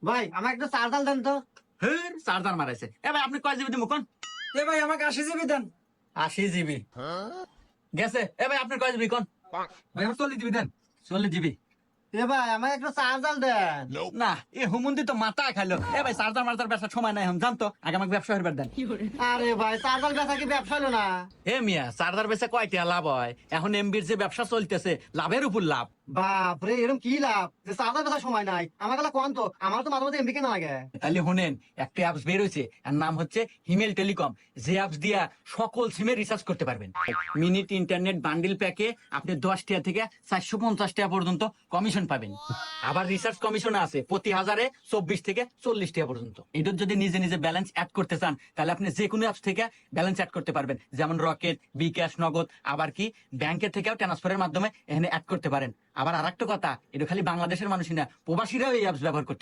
ভাই আমার একটা চার্জার দেন তো। হের চার্জার মারাইছে। এ ভাই আপনি কয় জিবি দিমু কোন? এ ভাই আমাকে 80 জিবি দেন। 80 জিবি গেছে। এ ভাই আপনি কয় জিবি কোন? ভাই আমার 40 জিবি দেন। 40 জিবি এ ভাই আমার একটা চার্জার দেন। না এ হুমুন্দি তো মাথা খাইলো। এ ভাই চার্জার মার্জার ব্যবসার সময় নাই এখন জানতো, আগে আমাকে ব্যবসা হইবার দেন। আরে ভাই চার্জার বেচা কি ব্যবসা হলো না? এ মিয়া চার্জার বেচে কয়টা লাভ হয়? এখন এমবির যে ব্যবসা চলতেছে লাভের উপর লাভ। বাপ রে, এরকম কি লাভ যে চার্জার বেচার সময় নাই? আমার কাছে কোন তো, আমার তো মাঝে মাঝে এমবি কেনা লাগে। তাহলে শুনেন, একটা অ্যাপস বের হয়েছে, এর নাম হচ্ছে হিমেল টেলিকম। যে অ্যাপস দিয়া সকল সিমে রিচার্জ করতে পারবেন। মিনিট ইন্টারনেট বান্ডিল প্যাকে আপনি 10 টাকা থেকে 450 টাকা পর্যন্ত কমিশন পাবেন। আবার রিসার্চ কমিশন আছে প্রতি হাজারে 24 থেকে 40 টাকা পর্যন্ত। এটার যদি নিজে নিজে ব্যালেন্স অ্যাড করতে চান তাহলে আপনি যে কোনো অ্যাপস থেকে ব্যালেন্স অ্যাড করতে পারবেন, যেমন রকেট, বিকাশ, নগদ, আবার কি ব্যাংকের থেকেও ট্রান্সফারের মাধ্যমে এখানে অ্যাড করতে পারেন। আবার আরেকটা কথা, এটা খালি বাংলাদেশের মানুষই না, প্রবাসীরাও এই অ্যাপস ব্যবহার করতে